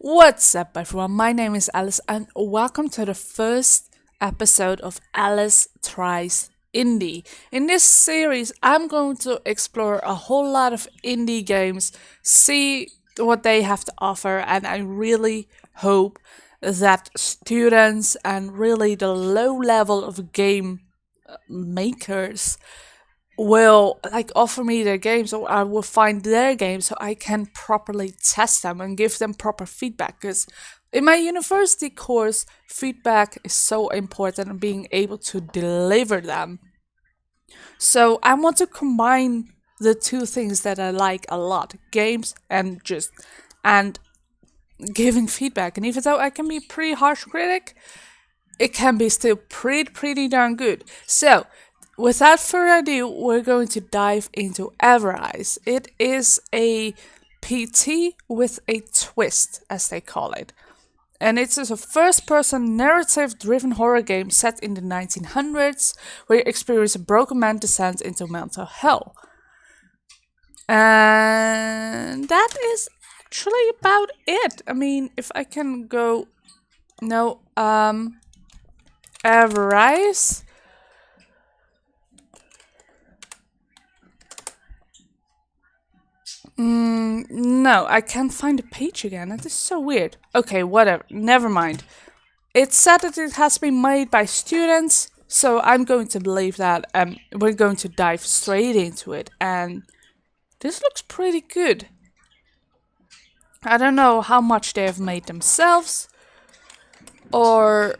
What's up, everyone? My name is Alice, and welcome to the first episode of Alice Tries Indie. In this series, I'm going to explore a whole lot of indie games, see what they have to offer, and I really hope that students and really the low level of game makers will offer me their games, or I will find their games so I can properly test them and give them proper feedback, because in my university course feedback is so important and being able to deliver them. So I want to combine the two things that I like a lot, games and giving feedback. And even though I can be a pretty harsh critic, it can be still pretty darn good. So, without further ado, we're going to dive into Avarice. It is a PT with a twist, as they call it. And it's a first person narrative driven horror game set in the 1900s, where you experience a broken man descends into mental hell. And that is actually about it. I mean, if I can go. No, Avarice. No, I can't find the page again. That is so weird. Okay, whatever. Never mind. It said that it has been made by students, so I'm going to believe that. We're going to dive straight into it, and this looks pretty good. I don't know how much they have made themselves, or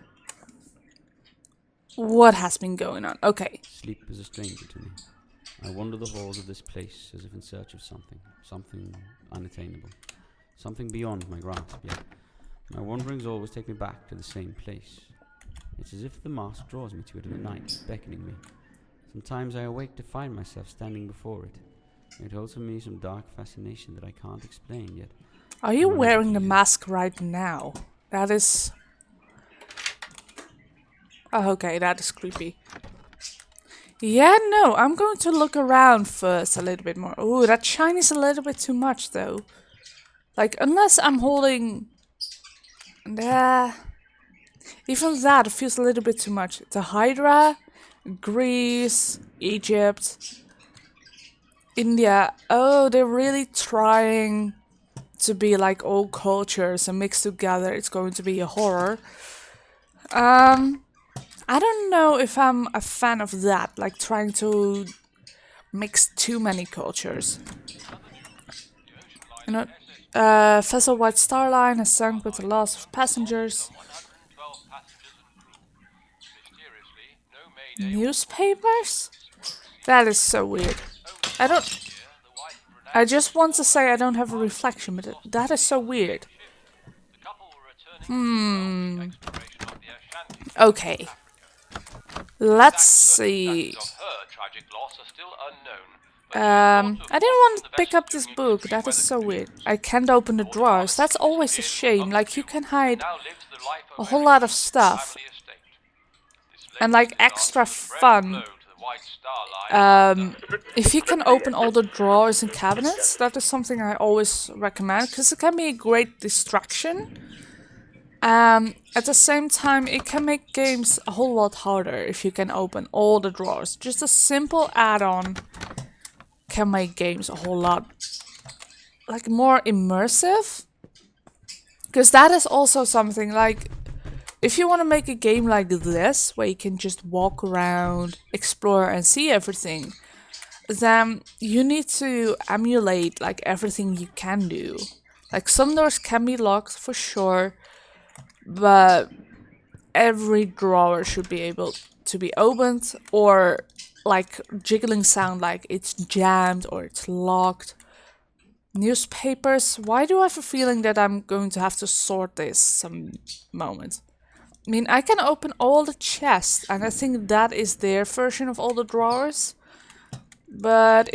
what has been going on. Okay. Sleep is a stranger to me. I wander the halls of this place as if in search of something unattainable, something beyond my grasp, yet my wanderings always take me back to the same place. It's as if the mask draws me to it in the night, beckoning me. Sometimes I awake to find myself standing before it. It holds for me some dark fascination that I can't explain, yet. Are you wearing the mask right now? That is... Oh, okay, that is creepy. Yeah, no, I'm going to look around first a little bit more. Ooh, that shine is a little bit too much, though. Unless I'm holding... even that feels a little bit too much. The Hydra, Greece, Egypt, India. Oh, they're really trying to be like all cultures and mixed together. It's going to be a horror. I don't know if I'm a fan of that, like trying to mix too many cultures. You know, vessel White Star Line has sunk with the loss of passengers. Newspapers? That is so weird. I just want to say I don't have a reflection, but that is so weird. Okay. Let's see. I didn't want to pick up this book. That is so weird. I can't open the drawers. That's always a shame. Like, you can hide a whole lot of stuff. And extra fun. If you can open all the drawers and cabinets, that is something I always recommend, because it can be a great distraction. At the same time, it can make games a whole lot harder if you can open all the drawers. Just a simple add-on can make games a whole lot more immersive. Because that is also something if you want to make a game like this, where you can just walk around, explore and see everything, then you need to emulate everything you can do. Some doors can be locked for sure, but every drawer should be able to be opened, or jiggling sound like it's jammed or it's locked. Newspapers, why do I have a feeling that I'm going to have to sort this some moment? I mean, I can open all the chests, and I think that is their version of all the drawers, but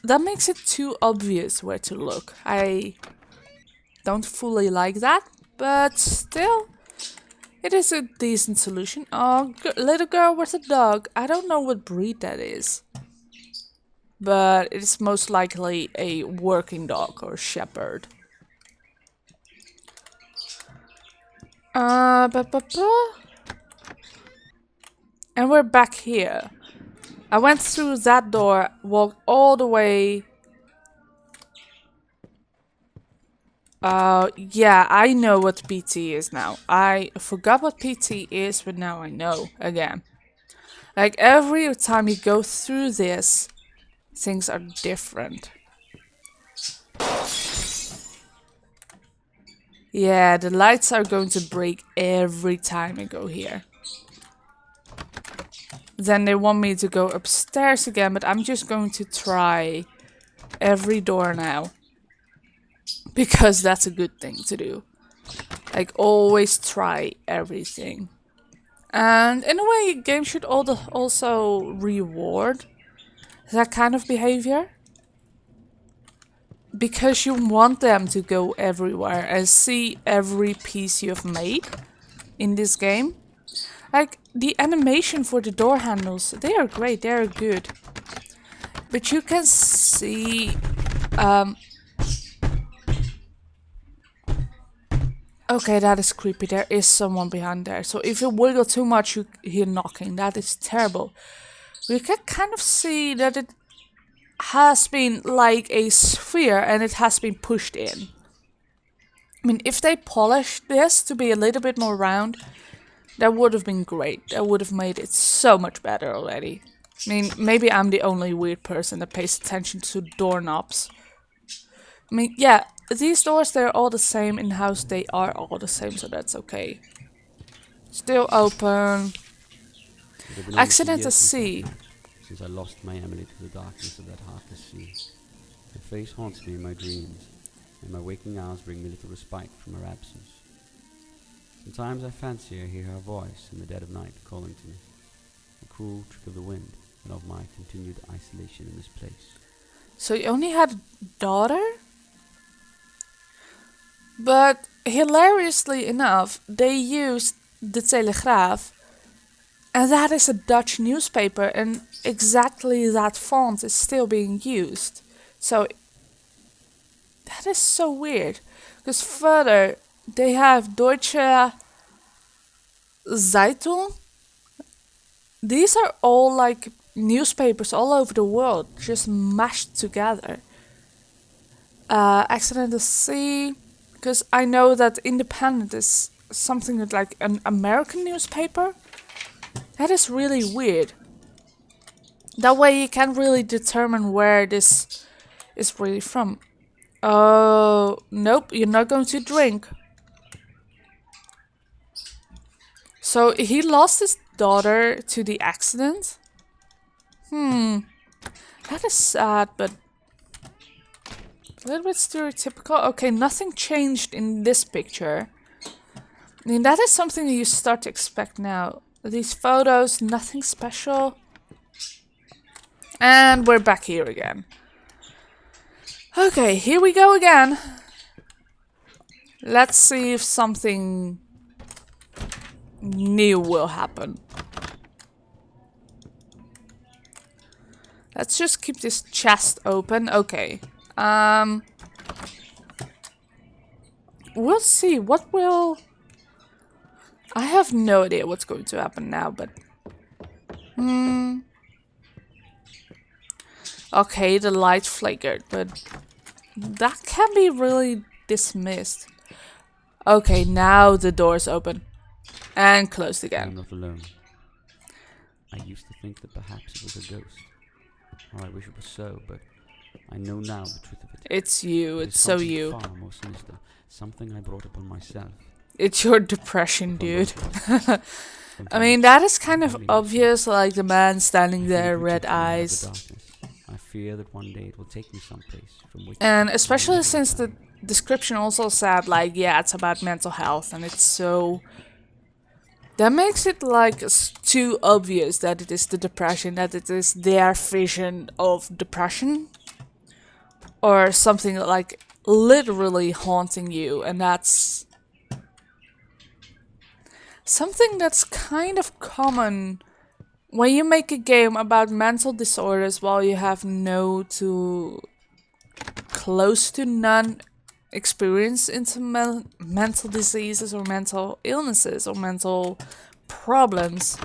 that makes it too obvious where to look. I don't fully like that, but still, it is a decent solution. Oh, little girl with a dog. I don't know what breed that is, but it's most likely a working dog or shepherd. Ba, ba, ba. And we're back here. I went through that door, walked all the way. Yeah, I know what PT is now. I forgot what PT is, but now I know again. Like every time you go through this, things are different. Yeah, the lights are going to break every time I go here. Then they want me to go upstairs again, but I'm just going to try every door now. Because that's a good thing to do. Like, always try everything. And in a way, games should also reward that kind of behavior. Because you want them to go everywhere and see every piece you've made in this game. Like, the animation for the door handles, they are great, they are good. But you can see... Okay, that is creepy. There is someone behind there. So if you wiggle too much, you hear knocking. That is terrible. We can kind of see that it has been like a sphere and it has been pushed in. I mean, if they polished this to be a little bit more round, that would have been great. That would have made it so much better already. I mean, maybe I'm the only weird person that pays attention to doorknobs. I mean, yeah, these doors, they're all the same. In-house, they are all the same, so that's okay. Still open. Accident to see. Since I lost my Emily to the darkness of that heartless sea. Her face haunts me in my dreams, and my waking hours bring me little respite from her absence. Sometimes I fancy I hear her voice in the dead of night calling to me, the cruel trick of the wind, and of my continued isolation in this place. So you only had a daughter? But hilariously enough, they used the Telegraaf, and that is a Dutch newspaper, and exactly that font is still being used. So that is so weird. Because further, they have Deutsche Zeitung. These are all like newspapers all over the world, just mashed together. Accident to see. Because I know that Independent is something like an American newspaper. That is really weird. That way you can't really determine where this is really from. Oh, nope, you're not going to drink. So he lost his daughter to the accident? That is sad, but a little bit stereotypical. Okay, nothing changed in this picture. I mean, that is something that you start to expect now. These photos, nothing special. And we're back here again. Okay, here we go again. Let's see if something new will happen. Let's just keep this chest open. Okay. We'll see. What will... I have no idea what's going to happen now, but... Okay, the light flickered, but... That can be really dismissed. Okay, now the door's open. And closed I'm again. not alone. I used to think that perhaps it was a ghost. Or I wish it was so, but I know now the truth of it. It's you, It it's is so something you. far more sinister. Something I brought upon myself. It's your depression, dude. From I mean, that is kind of obvious, like the man standing there, red eyes. I fear that one day it will take me someplace from which... And especially since the description also said, like, yeah, it's about mental health, and it's so... That makes it, like, too obvious that it is the depression, that it is their vision of depression. Or something like literally haunting you, and that's... something that's kind of common when you make a game about mental disorders while you have no to close to none experience into mental diseases or mental illnesses or mental problems,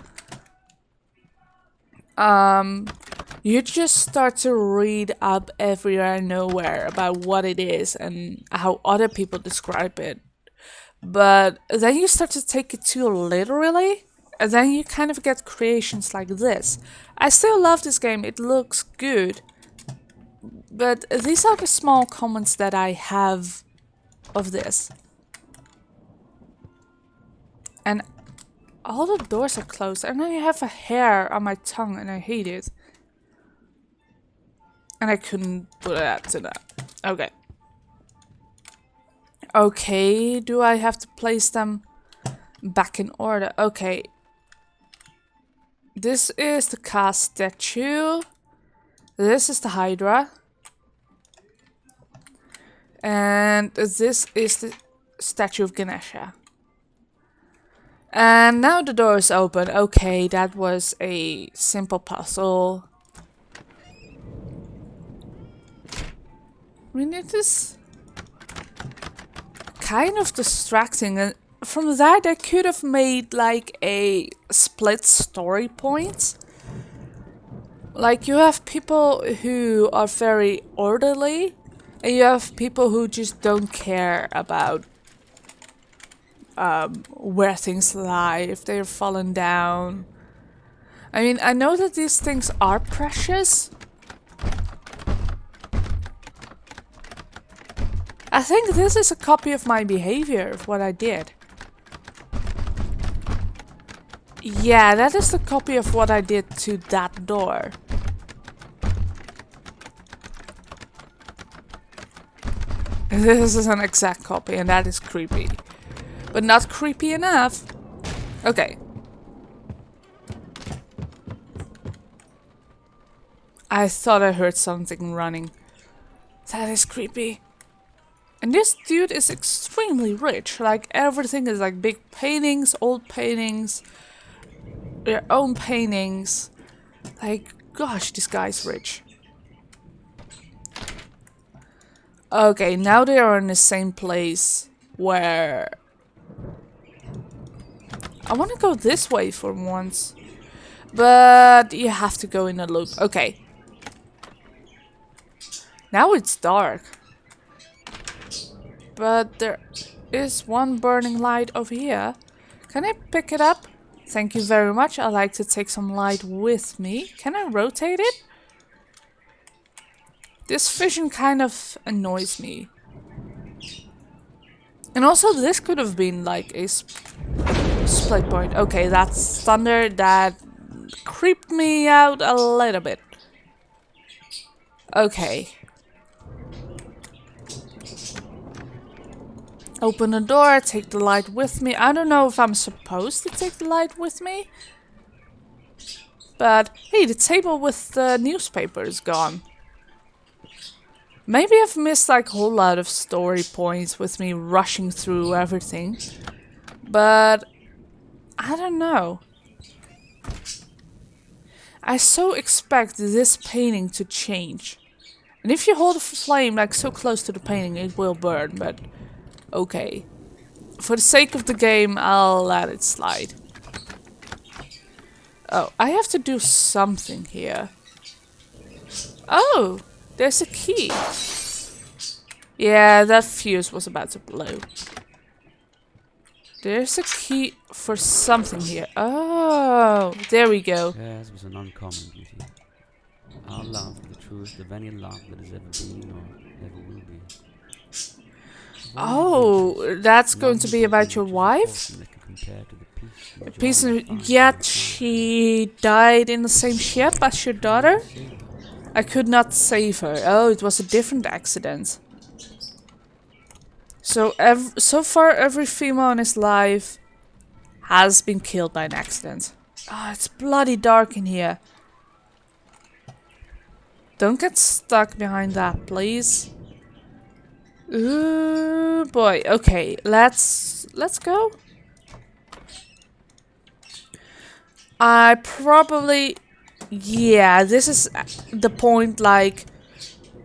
you just start to read up everywhere and nowhere about what it is and how other people describe it. But then you start to take it too literally, and then you kind of get creations like this. I still love this game, it looks good. But these are the small comments that I have of this. And all the doors are closed, and I have a hair on my tongue and I hate it. And I couldn't put that to that. Okay. Okay, do I have to place them back in order? Okay. This is the cast statue. This is the Hydra. And this is the statue of Ganesha. And now the door is open. Okay, that was a simple puzzle. I mean, it is kind of distracting, and from that I could have made like a split story point. Like, you have people who are very orderly, and you have people who just don't care about where things lie, if they're fallen down. I mean, I know that these things are precious. I think this is a copy of my behavior, of what I did. Yeah, that is the copy of what I did to that door. This is an exact copy, and that is creepy. But not creepy enough. Okay. I thought I heard something running. That is creepy. And this dude is extremely rich. Like, everything is like big paintings, old paintings, their own paintings. Like, gosh, this guy's rich. Okay, now they are in the same place where I want to go this way for once. But you have to go in a loop. Okay. Now it's dark. But there is one burning light over here. Can I pick it up? Thank you very much. I like to take some light with me. Can I rotate it? This vision kind of annoys me. And also this could have been like a split point. Okay, that's thunder. That creeped me out a little bit. Okay. Open the door, take the light with me. I don't know if I'm supposed to take the light with me. But, hey, the table with the newspaper is gone. Maybe I've missed like a whole lot of story points with me rushing through everything. But, I don't know. I so expect this painting to change. And if you hold a flame like so close to the painting, it will burn, but okay. For the sake of the game, I'll let it slide. Oh, I have to do something here. Oh, there's a key. Yeah, that fuse was about to blow. There's a key for something here. Oh, there we go. Theirs was an uncommon beauty. Our love, the truest of any love that has ever been or ever will be. Oh, that's going to be about your wife? Peace, yet she died in the same ship as your daughter? I could not save her. Oh, it was a different accident. So so far every female in his life has been killed by an accident. Ah, it's bloody dark in here. Don't get stuck behind that, please. Ooh, boy. Okay, let's go. I probably... Yeah, this is the point, like,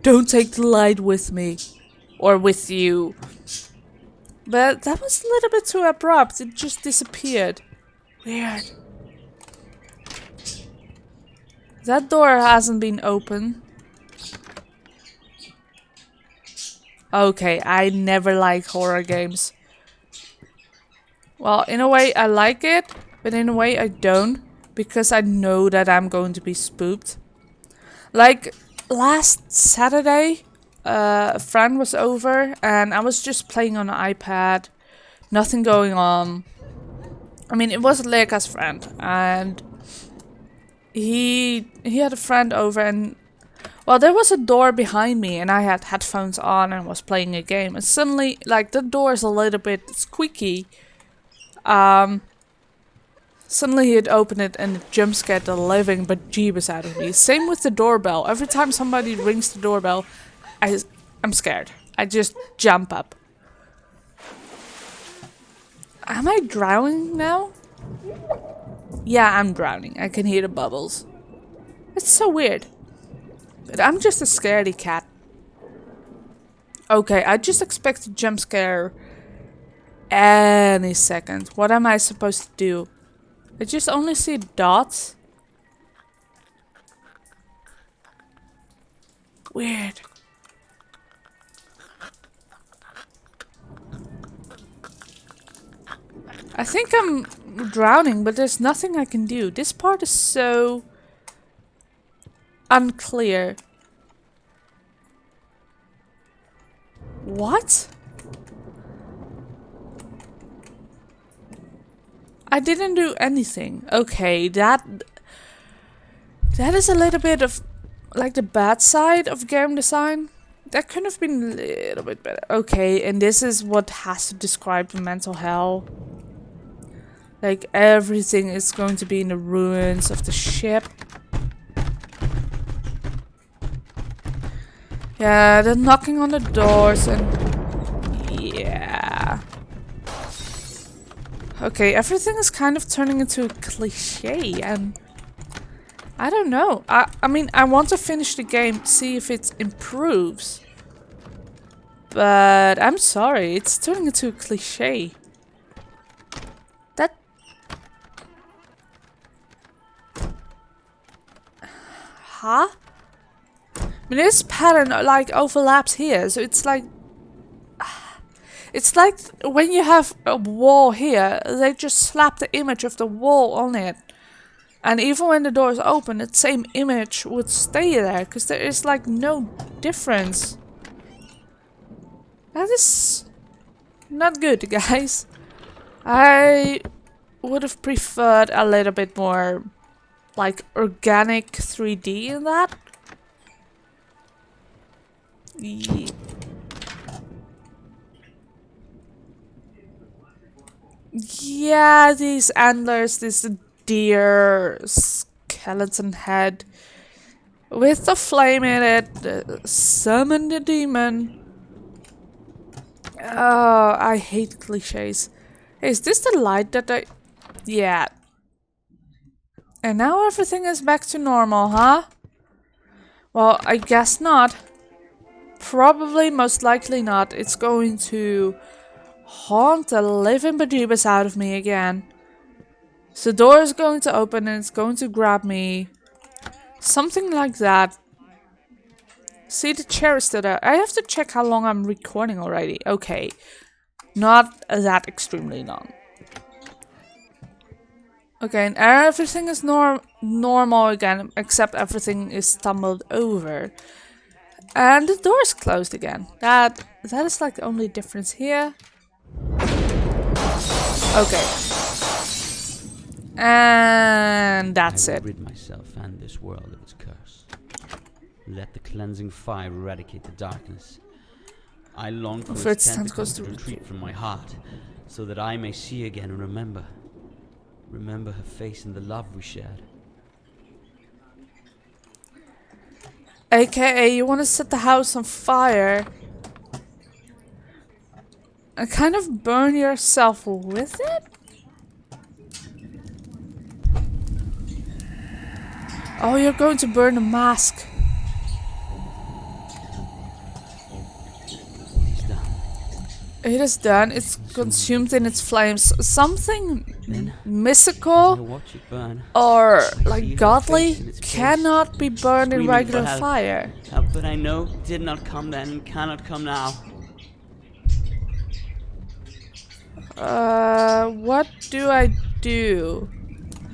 don't take the light with me. or with you. But that was a little bit too abrupt. It just disappeared. Weird. That door hasn't been open. Okay, I never like horror games. Well, in a way I like it, but in a way I don't, because I know that I'm going to be spooked. Like last Saturday, a friend was over and I was just playing on an iPad, nothing going on. I mean, it was Leka's friend, and he had a friend over, and well, there was a door behind me, and I had headphones on and was playing a game, and suddenly, like, the door is a little bit squeaky. Suddenly he had opened it and it jump scared the living bejeebus out of me. Same with the doorbell. Every time somebody rings the doorbell, I'm scared. I just jump up. Am I drowning now? Yeah, I'm drowning. I can hear the bubbles. It's so weird. But I'm just a scaredy cat. Okay, I just expect a jump scare any second. What am I supposed to do? I just only see dots. Weird. I think I'm drowning, but there's nothing I can do. This part is so unclear. What? I didn't do anything. Okay, that is a little bit of like the bad side of game design. That could have been a little bit better. Okay, and this is what has to describe the mental hell. Like everything is going to be in the ruins of the ship. Yeah, they're knocking on the doors and yeah. Okay, everything is kind of turning into a cliche, and I don't know. I mean, I want to finish the game, see if it improves. But I'm sorry, it's turning into a cliche. That... Huh? I mean, this pattern like overlaps here, so it's like... It's like when you have a wall here, they just slap the image of the wall on it. And even when the door is open, that same image would stay there, because there is like no difference. That is not good, guys. I would have preferred a little bit more like organic 3D in that. Yeah, these antlers, this deer skeleton head with the flame in it, summon the demon. Oh, I hate cliches. Hey, is this the light that I... Yeah. And now everything is back to normal, huh? Well, I guess not. Probably, most likely not. It's going to haunt the living bejeebus out of me again. So the door is going to open and it's going to grab me. Something like that. See, the chair is still there. I have to check how long I'm recording already. Okay. Not that extremely long. Okay, and everything is normal again, except everything is stumbled over. And the door is closed again. That is like the only difference here. Okay. And that's it. Rid myself and this world of its curse. Let the cleansing fire eradicate the darkness. I long for its tentacles to retreat from my heart, so that I may see again and remember her face and the love we shared. AKA, you want to set the house on fire and kind of burn yourself with it? Oh, you're going to burn the mask. It is done. It's consumed in its flames. Something mystical watch it burn, or I see like her godly face in its place, cannot be burned in screaming for regular help. fire. Help that I know did not come then and cannot come now. What do I do?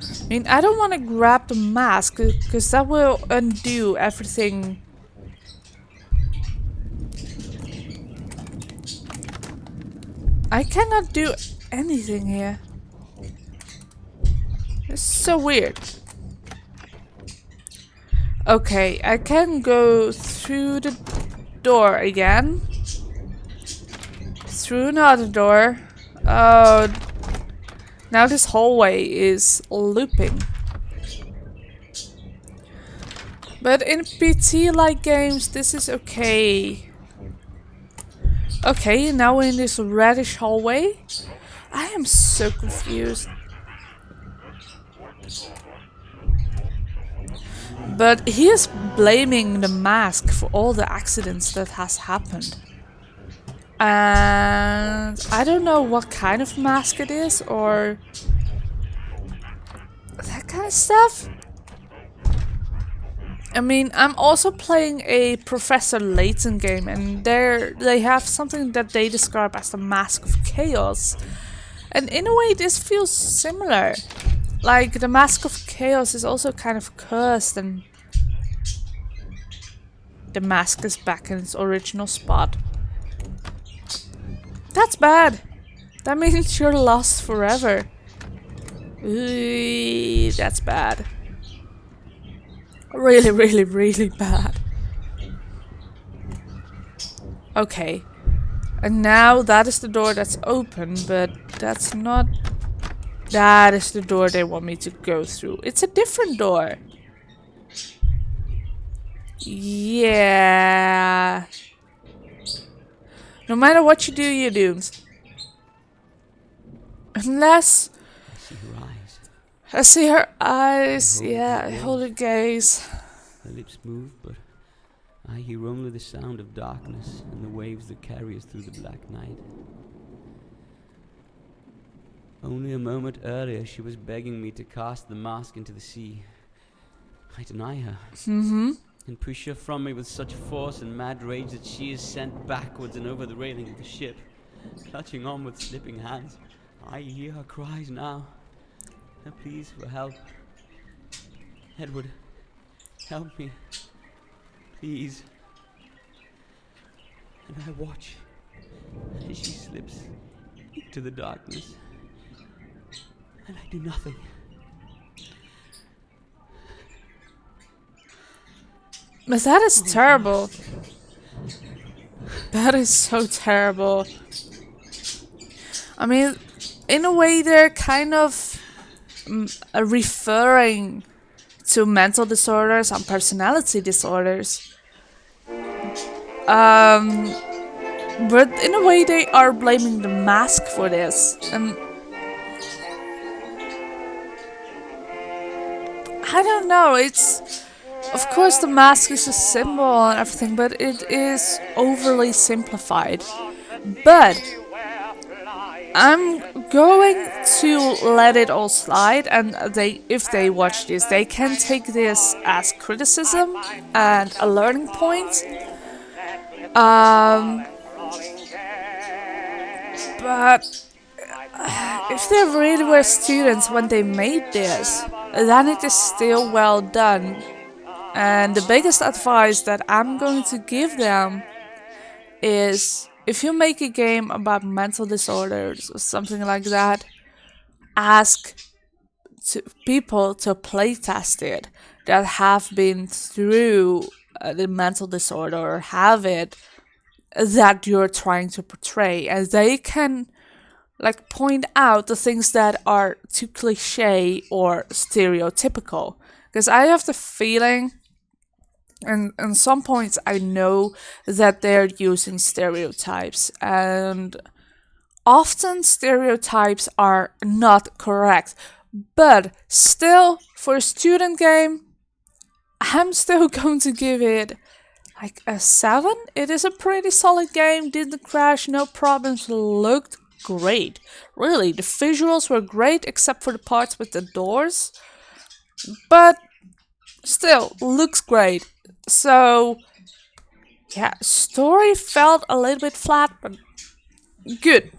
I mean, I don't want to grab the mask because that will undo everything. I cannot do anything here. It's so weird. Okay, I can go through the door again. Through another door. Oh, now this hallway is looping. But in PT-like games, this is okay. Okay, now we're in this reddish hallway. I am so confused. But he is blaming the mask for all the accidents that has happened. And I don't know what kind of mask it is or that kind of stuff. I mean, I'm also playing a Professor Layton game, and they have something that they describe as the Mask of Chaos. And in a way, this feels similar. Like, the Mask of Chaos is also kind of cursed, and the mask is back in its original spot. That's bad. That means you're lost forever. Ooh, that's bad. Really, really, really bad. Okay. And now that is the door that's open, but that's not... That is the door they want me to go through. It's a different door. Yeah. No matter what you do, you're doomed. Unless... I see her eyes. I see her eyes. Yeah, I hold her gaze. Her lips move, but I hear only the sound of darkness and the waves that carry us through the black night. Only a moment earlier she was begging me to cast the mask into the sea. I deny her. And push her from me with such force and mad rage that she is sent backwards and over the railing of the ship, clutching on with slipping hands. I hear her cries now. Her pleas for help. Edward, help me. Please. And I watch as she slips into the darkness. And I do nothing. But that is terrible. That is so terrible. I mean, in a way they're kind of referring to mental disorders and personality disorders. But in a way they are blaming the mask for this. And I don't know, it's... Of course the mask is a symbol and everything, but it is overly simplified. But I'm going to let it all slide, and if they watch this, they can take this as criticism and a learning point. But if they really were students when they made this, then it is still well done. And the biggest advice that I'm going to give them is, if you make a game about mental disorders or something like that, ask people to playtest it that have been through the mental disorder or have it that you're trying to portray, and they can like point out the things that are too cliche or stereotypical. Because I have the feeling, and at some points I know that they're using stereotypes, and often stereotypes are not correct. But still, for a student game, I'm still going to give it like a 7. It is a pretty solid game, didn't crash, no problems, looked great. Really, the visuals were great except for the parts with the doors, but still looks great. So yeah, story felt a little bit flat, but good.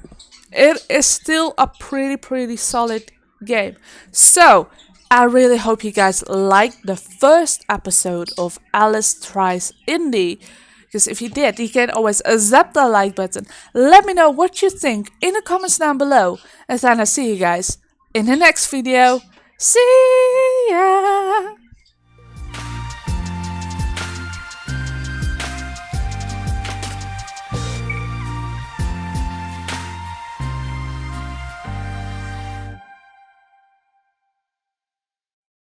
It is still a pretty solid game. So I really hope you guys liked the first episode of Alice Tries Indie. Because if you did, you can always zap the like button. Let me know what you think in the comments down below. And then I see you guys in the next video. See ya!